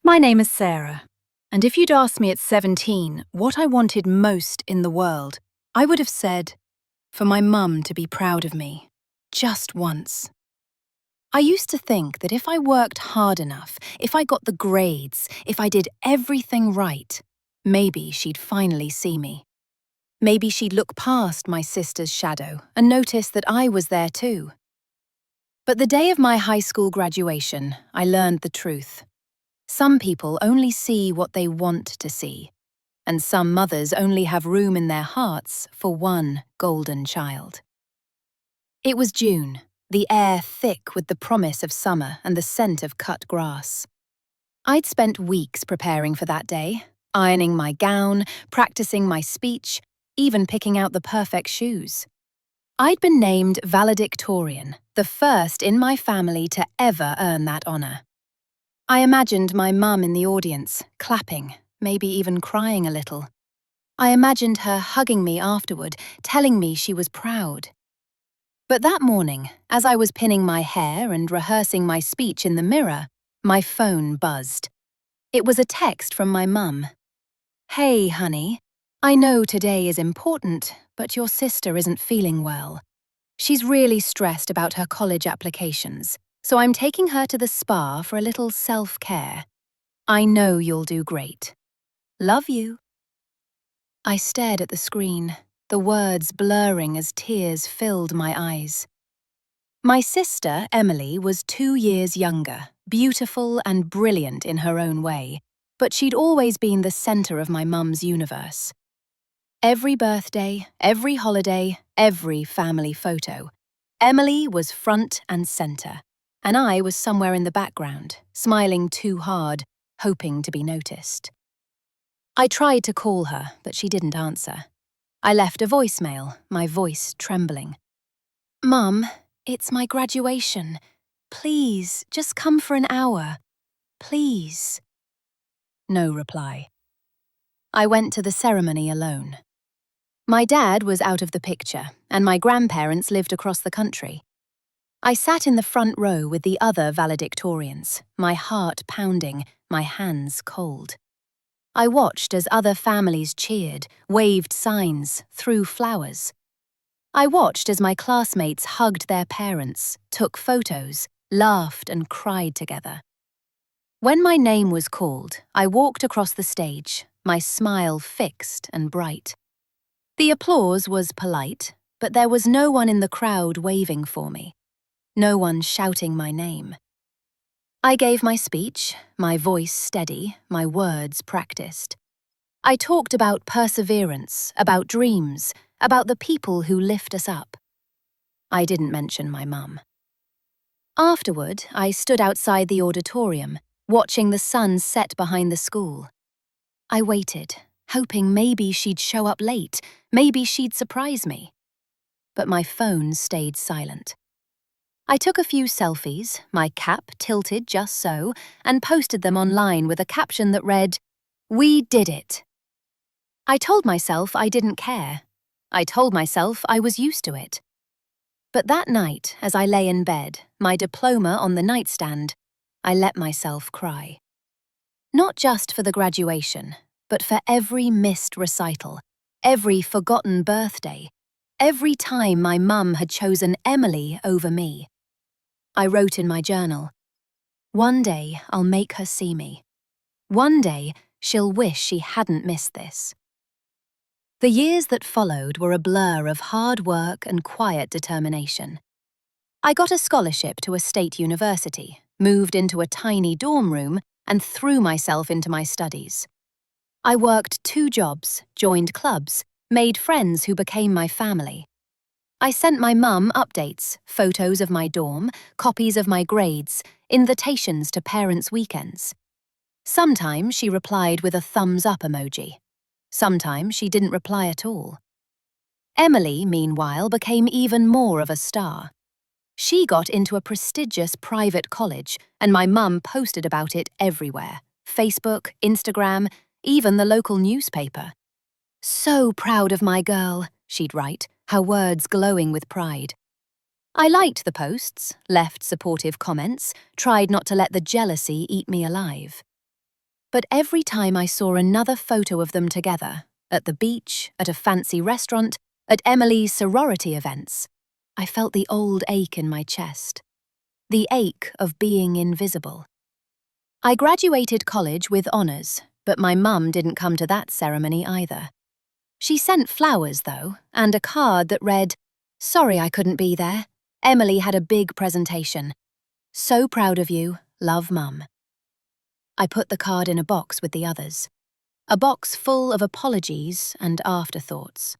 My name is Sarah, and if you'd asked me at 17 what I wanted most in the world, I would have said, for my mum to be proud of me, just once. I used to think that if I worked hard enough, if I got the grades, if I did everything right, maybe she'd finally see me. Maybe she'd look past my sister's shadow and notice that I was there too. But the day of my high school graduation, I learned the truth. Some people only see what they want to see, and some mothers only have room in their hearts for one golden child. It was June, the air thick with the promise of summer and the scent of cut grass. I'd spent weeks preparing for that day, ironing my gown, practicing my speech, even picking out the perfect shoes. I'd been named valedictorian, the first in my family to ever earn that honor. I imagined my mum in the audience, clapping, maybe even crying a little. I imagined her hugging me afterward, telling me she was proud. But that morning, as I was pinning my hair and rehearsing my speech in the mirror, my phone buzzed. It was a text from my mum. "Hey, honey, I know today is important, but your sister isn't feeling well. She's really stressed about her college applications. So I'm taking her to the spa for a little self-care. I know you'll do great. Love you." I stared at the screen, the words blurring as tears filled my eyes. My sister, Emily, was 2 years younger, beautiful and brilliant in her own way, but she'd always been the center of my mum's universe. Every birthday, every holiday, every family photo, Emily was front and center. And I was somewhere in the background, smiling too hard, hoping to be noticed. I tried to call her, but she didn't answer. I left a voicemail, my voice trembling. "Mum, it's my graduation. Please, just come for an hour. Please." No reply. I went to the ceremony alone. My dad was out of the picture, and my grandparents lived across the country. I sat in the front row with the other valedictorians, my heart pounding, my hands cold. I watched as other families cheered, waved signs, threw flowers. I watched as my classmates hugged their parents, took photos, laughed and cried together. When my name was called, I walked across the stage, my smile fixed and bright. The applause was polite, but there was no one in the crowd waving for me. No one shouting my name. I gave my speech, my voice steady, my words practiced. I talked about perseverance, about dreams, about the people who lift us up. I didn't mention my mum. Afterward, I stood outside the auditorium, watching the sun set behind the school. I waited, hoping maybe she'd show up late, maybe she'd surprise me. But my phone stayed silent. I took a few selfies, my cap tilted just so, and posted them online with a caption that read, "We did it." I told myself I didn't care. I told myself I was used to it. But that night, as I lay in bed, my diploma on the nightstand, I let myself cry. Not just for the graduation, but for every missed recital, every forgotten birthday, every time my mum had chosen Emily over me. I wrote in my journal, "One day I'll make her see me. One day she'll wish she hadn't missed this." The years that followed were a blur of hard work and quiet determination. I got a scholarship to a state university, moved into a tiny dorm room, and threw myself into my studies. I worked 2 jobs, joined clubs, made friends who became my family. I sent my mum updates, photos of my dorm, copies of my grades, invitations to parents' weekends. Sometimes she replied with a thumbs-up emoji. Sometimes she didn't reply at all. Emily, meanwhile, became even more of a star. She got into a prestigious private college, and my mum posted about it everywhere. Facebook, Instagram, even the local newspaper. "So proud of my girl," she'd write, her words glowing with pride. I liked the posts, left supportive comments, tried not to let the jealousy eat me alive. But every time I saw another photo of them together, at the beach, at a fancy restaurant, at Emily's sorority events, I felt the old ache in my chest. The ache of being invisible. I graduated college with honours, but my mum didn't come to that ceremony either. She sent flowers, though, and a card that read, "Sorry I couldn't be there. Emily had a big presentation. So proud of you, love Mum." I put the card in a box with the others. A box full of apologies and afterthoughts.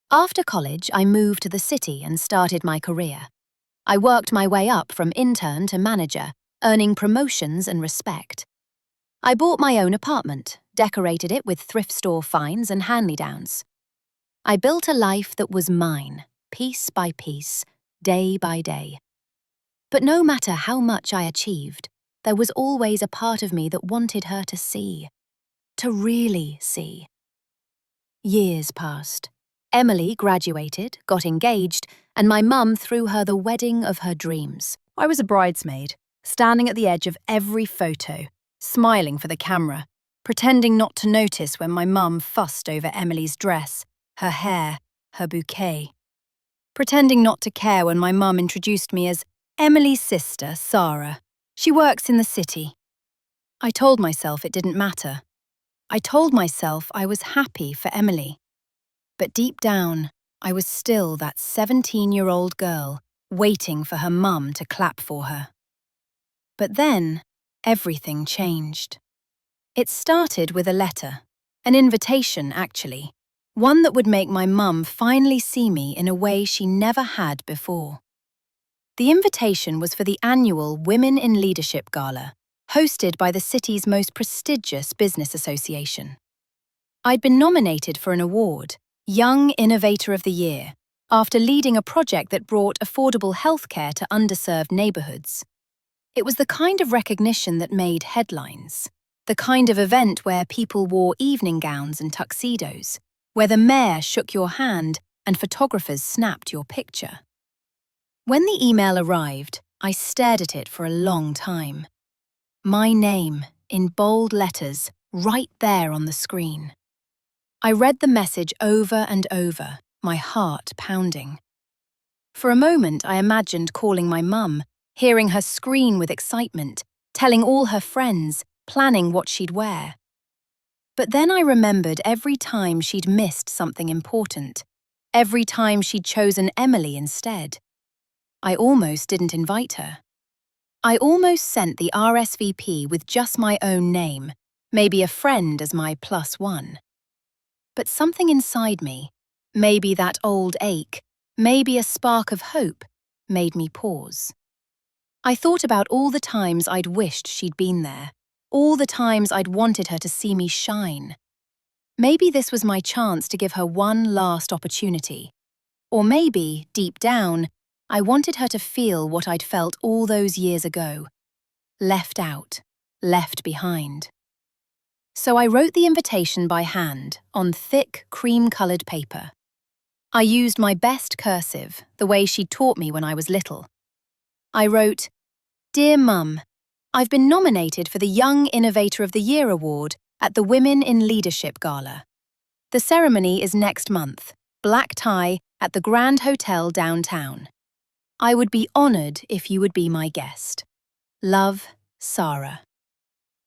After college, I moved to the city and started my career. I worked my way up from intern to manager, earning promotions and respect. I bought my own apartment, decorated it with thrift store finds and hand-me-downs. I built a life that was mine, piece by piece, day by day. But no matter how much I achieved, there was always a part of me that wanted her to see. To really see. Years passed. Emily graduated, got engaged, and my mum threw her the wedding of her dreams. I was a bridesmaid, standing at the edge of every photo, smiling for the camera, pretending not to notice when my mum fussed over Emily's dress, her hair, her bouquet. Pretending not to care when my mum introduced me as Emily's sister, Sarah. She works in the city. I told myself it didn't matter. I told myself I was happy for Emily. But deep down, I was still that 17-year-old girl waiting for her mum to clap for her. But then, everything changed. It started with a letter, an invitation actually, one that would make my mum finally see me in a way she never had before. The invitation was for the annual Women in Leadership Gala, hosted by the city's most prestigious business association. I'd been nominated for an award, Young Innovator of the Year, after leading a project that brought affordable healthcare to underserved neighbourhoods. It was the kind of recognition that made headlines, the kind of event where people wore evening gowns and tuxedos, where the mayor shook your hand and photographers snapped your picture. When the email arrived, I stared at it for a long time. My name, in bold letters, right there on the screen. I read the message over and over, my heart pounding. For a moment, I imagined calling my mum, hearing her scream with excitement, telling all her friends, planning what she'd wear. But then I remembered every time she'd missed something important, every time she'd chosen Emily instead. I almost didn't invite her. I almost sent the RSVP with just my own name, maybe a friend as my +1. But something inside me, maybe that old ache, maybe a spark of hope, made me pause. I thought about all the times I'd wished she'd been there, all the times I'd wanted her to see me shine. Maybe this was my chance to give her one last opportunity. Or maybe, deep down, I wanted her to feel what I'd felt all those years ago. Left out, left behind. So I wrote the invitation by hand, on thick, cream-coloured paper. I used my best cursive, the way she'd taught me when I was little. I wrote, "Dear Mum, I've been nominated for the Young Innovator of the Year award at the Women in Leadership Gala. The ceremony is next month, black tie, at the Grand Hotel downtown. I would be honoured if you would be my guest. Love, Sarah."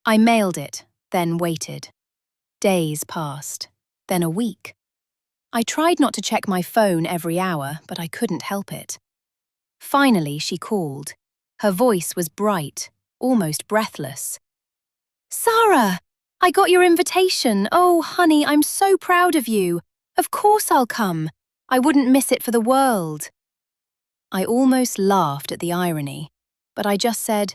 I mailed it, then waited. Days passed, then a week. I tried not to check my phone every hour, but I couldn't help it. Finally, she called. Her voice was bright, almost breathless. "Sarah, I got your invitation. Oh, honey, I'm so proud of you. Of course I'll come. I wouldn't miss it for the world." I almost laughed at the irony, but I just said,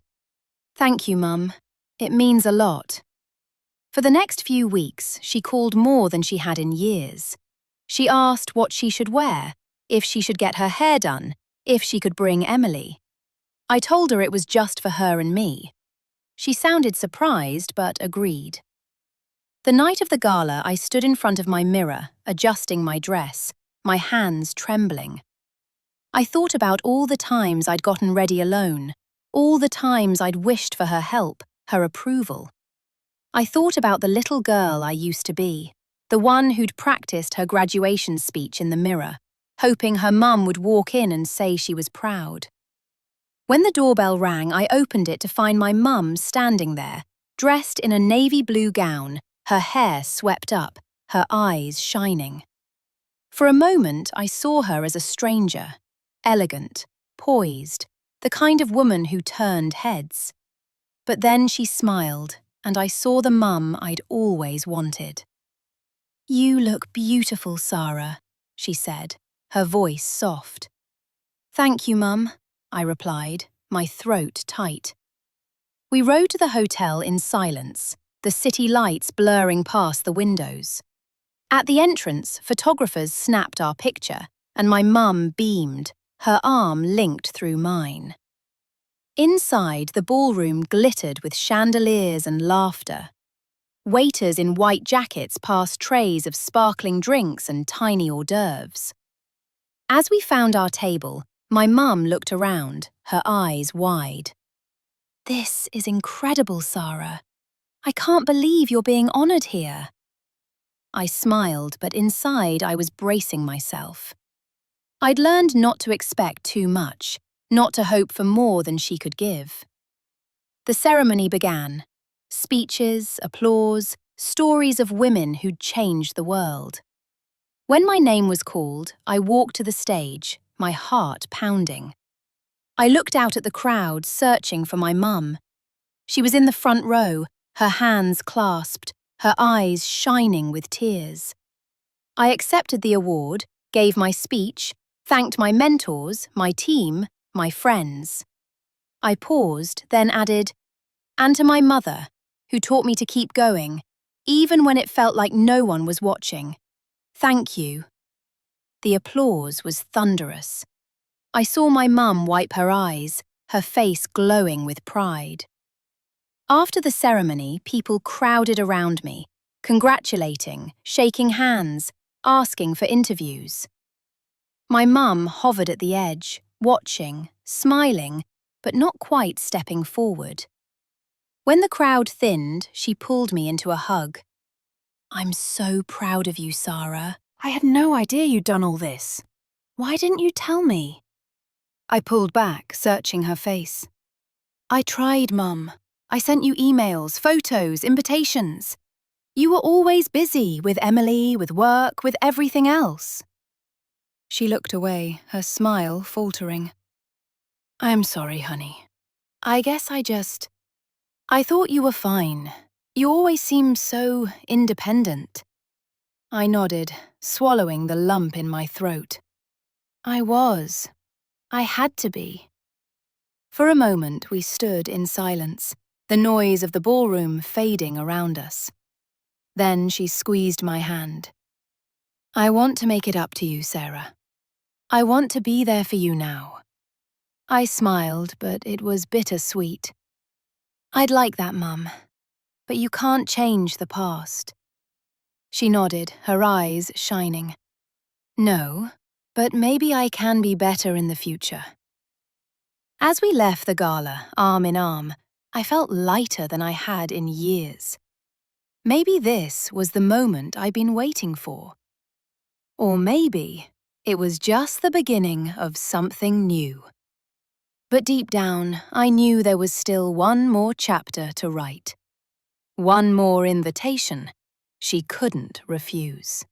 "Thank you, Mum. It means a lot." For the next few weeks, she called more than she had in years. She asked what she should wear, if she should get her hair done, if she could bring Emily. I told her it was just for her and me. She sounded surprised, but agreed. The night of the gala, I stood in front of my mirror, adjusting my dress, my hands trembling. I thought about all the times I'd gotten ready alone, all the times I'd wished for her help, her approval. I thought about the little girl I used to be, the one who'd practiced her graduation speech in the mirror, hoping her mum would walk in and say she was proud. When the doorbell rang, I opened it to find my mum standing there, dressed in a navy blue gown, her hair swept up, her eyes shining. For a moment, I saw her as a stranger, elegant, poised, the kind of woman who turned heads. But then she smiled, and I saw the mum I'd always wanted. "You look beautiful, Sarah," she said, her voice soft. "Thank you, Mum," I replied, my throat tight. We rode to the hotel in silence, the city lights blurring past the windows. At the entrance, photographers snapped our picture, and my mum beamed, her arm linked through mine. Inside, the ballroom glittered with chandeliers and laughter. Waiters in white jackets passed trays of sparkling drinks and tiny hors d'oeuvres. As we found our table, my mum looked around, her eyes wide. "This is incredible, Sarah. I can't believe you're being honoured here." I smiled, but inside I was bracing myself. I'd learned not to expect too much, not to hope for more than she could give. The ceremony began. Speeches, applause, stories of women who'd changed the world. When my name was called, I walked to the stage, my heart pounding. I looked out at the crowd, searching for my mum. She was in the front row, her hands clasped, her eyes shining with tears. I accepted the award, gave my speech, thanked my mentors, my team, my friends. I paused, then added, "And to my mother, who taught me to keep going, even when it felt like no one was watching. Thank you." The applause was thunderous. I saw my mum wipe her eyes, her face glowing with pride. After the ceremony, people crowded around me, congratulating, shaking hands, asking for interviews. My mum hovered at the edge, watching, smiling, but not quite stepping forward. When the crowd thinned, she pulled me into a hug. "I'm so proud of you, Sarah. I had no idea you'd done all this. Why didn't you tell me?" I pulled back, searching her face. "I tried, Mum. I sent you emails, photos, invitations. You were always busy with Emily, with work, with everything else." She looked away, her smile faltering. "I'm sorry, honey. I guess I thought you were fine. You always seemed so independent." I nodded, swallowing the lump in my throat. I was. I had to be. For a moment we stood in silence, the noise of the ballroom fading around us. Then she squeezed my hand. "I want to make it up to you, Sarah. I want to be there for you now." I smiled, but it was bittersweet. "I'd like that, Mum. But you can't change the past." She nodded, her eyes shining. "No, but maybe I can be better in the future." As we left the gala, arm in arm, I felt lighter than I had in years. Maybe this was the moment I'd been waiting for. Or maybe it was just the beginning of something new. But deep down, I knew there was still one more chapter to write. One more invitation she couldn't refuse.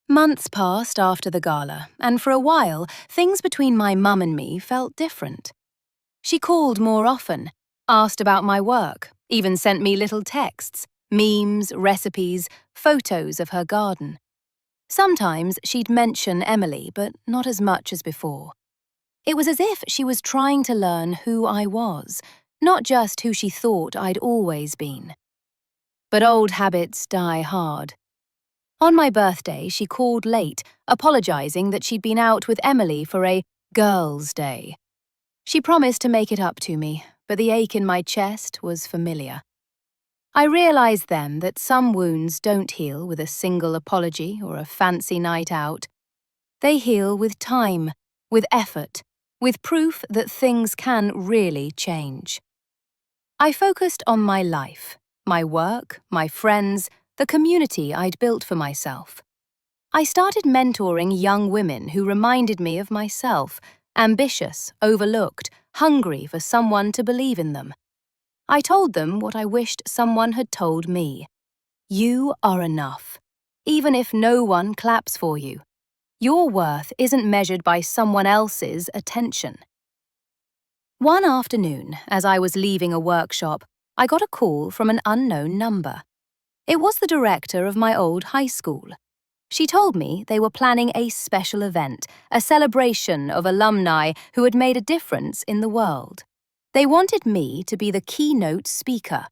Months passed after the gala, and for a while, things between my mum and me felt different. She called more often, asked about my work, even sent me little texts, memes, recipes, photos of her garden. Sometimes she'd mention Emily, but not as much as before. It was as if she was trying to learn who I was, not just who she thought I'd always been. But old habits die hard. On my birthday, she called late, apologizing that she'd been out with Emily for a girls' day. She promised to make it up to me, but the ache in my chest was familiar. I realized then that some wounds don't heal with a single apology or a fancy night out. They heal with time, with effort, with proof that things can really change. I focused on my life, my work, my friends, the community I'd built for myself. I started mentoring young women who reminded me of myself, ambitious, overlooked, hungry for someone to believe in them. I told them what I wished someone had told me. You are enough, even if no one claps for you. Your worth isn't measured by someone else's attention. One afternoon, as I was leaving a workshop, I got a call from an unknown number. It was the director of my old high school. She told me they were planning a special event, a celebration of alumni who had made a difference in the world. They wanted me to be the keynote speaker.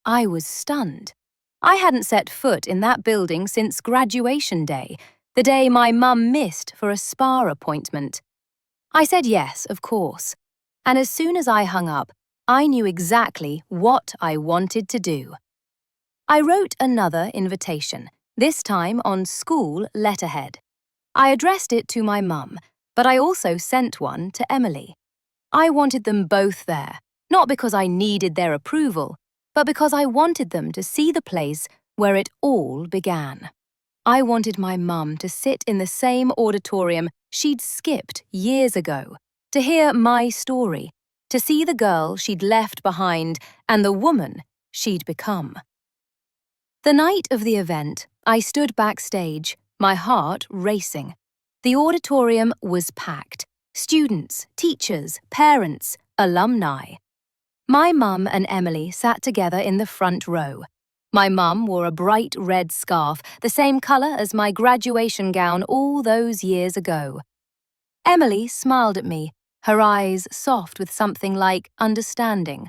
I was stunned. I hadn't set foot in that building since graduation day, the day my mum missed for a spa appointment. I said yes, of course. And as soon as I hung up, I knew exactly what I wanted to do. I wrote another invitation, this time on school letterhead. I addressed it to my mum, but I also sent one to Emily. I wanted them both there, not because I needed their approval, but because I wanted them to see the place where it all began. I wanted my mum to sit in the same auditorium she'd skipped years ago, to hear my story, to see the girl she'd left behind and the woman she'd become. The night of the event, I stood backstage, my heart racing. The auditorium was packed. Students, teachers, parents, alumni. My mum and Emily sat together in the front row. My mum wore a bright red scarf, the same colour as my graduation gown all those years ago. Emily smiled at me, her eyes soft with something like understanding.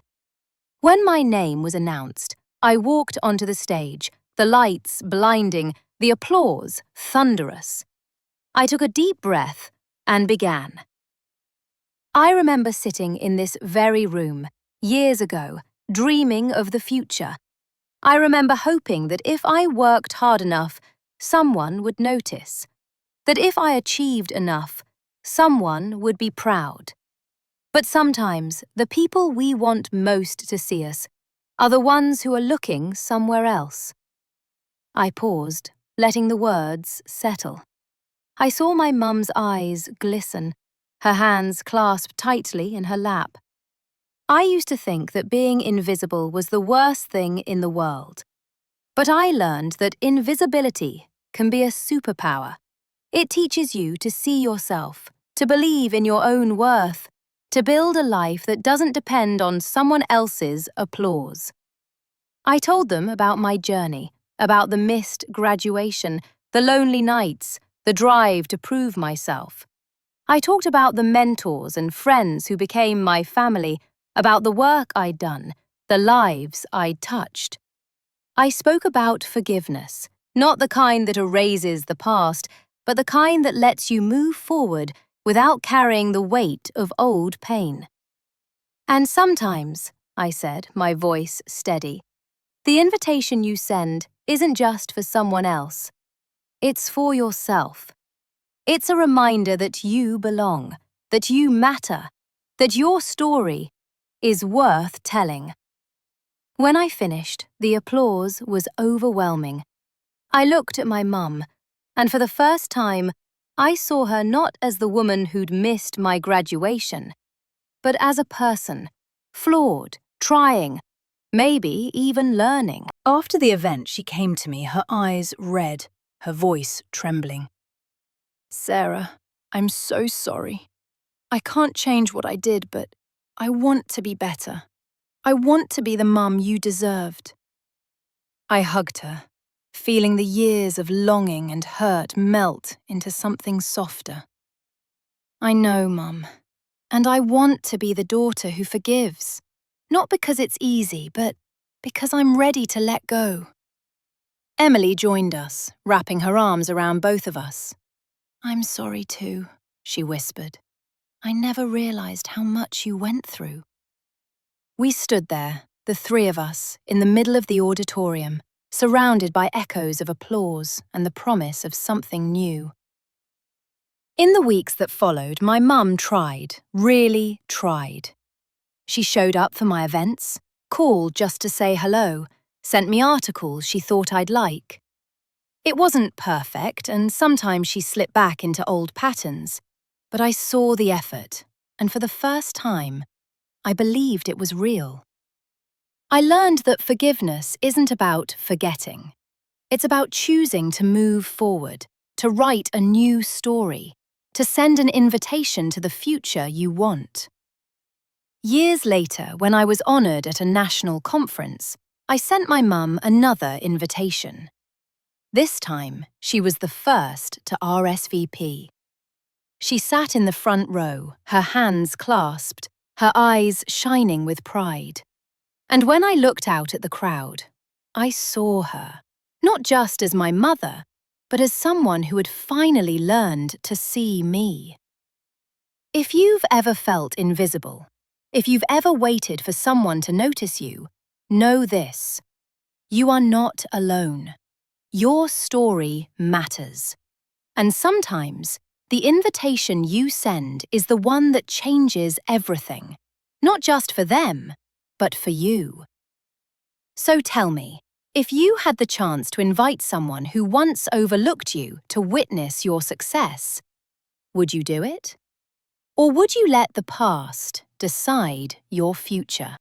When my name was announced, I walked onto the stage, the lights blinding, the applause thunderous. I took a deep breath and began. I remember sitting in this very room, years ago, dreaming of the future. I remember hoping that if I worked hard enough, someone would notice. That if I achieved enough, someone would be proud. But sometimes the people we want most to see us are the ones who are looking somewhere else. I paused, letting the words settle. I saw my mum's eyes glisten, her hands clasped tightly in her lap. I used to think that being invisible was the worst thing in the world. But I learned that invisibility can be a superpower. It teaches you to see yourself, to believe in your own worth, to build a life that doesn't depend on someone else's applause. I told them about my journey, about the missed graduation, the lonely nights, the drive to prove myself. I talked about the mentors and friends who became my family, about the work I'd done, the lives I'd touched. I spoke about forgiveness, not the kind that erases the past, but the kind that lets you move forward without carrying the weight of old pain. And sometimes, I said, my voice steady, the invitation you send isn't just for someone else. It's for yourself. It's a reminder that you belong, that you matter, that your story is worth telling. When I finished, the applause was overwhelming. I looked at my mum, and for the first time, I saw her not as the woman who'd missed my graduation, but as a person, flawed, trying, maybe even learning. After the event, she came to me, her eyes red, her voice trembling. Sarah, I'm so sorry. I can't change what I did, but I want to be better. I want to be the mum you deserved. I hugged her, feeling the years of longing and hurt melt into something softer. I know, Mum, and I want to be the daughter who forgives, not because it's easy, but because I'm ready to let go. Emily joined us, wrapping her arms around both of us. I'm sorry too, she whispered. I never realized how much you went through. We stood there, the three of us, in the middle of the auditorium, surrounded by echoes of applause and the promise of something new. In the weeks that followed, my mum tried, really tried. She showed up for my events, call just to say hello, sent me articles she thought I'd like. It wasn't perfect, and sometimes she slipped back into old patterns, but I saw the effort, and for the first time, I believed it was real. I learned that forgiveness isn't about forgetting. It's about choosing to move forward, to write a new story, to send an invitation to the future you want. Years later, when I was honoured at a national conference, I sent my mum another invitation. This time, she was the first to RSVP. She sat in the front row, her hands clasped, her eyes shining with pride. And when I looked out at the crowd, I saw her, not just as my mother, but as someone who had finally learned to see me. If you've ever felt invisible, if you've ever waited for someone to notice you, know this: you are not alone. Your story matters. And sometimes, the invitation you send is the one that changes everything, not just for them, but for you. So tell me, if you had the chance to invite someone who once overlooked you to witness your success, would you do it? Or would you let the past decide your future?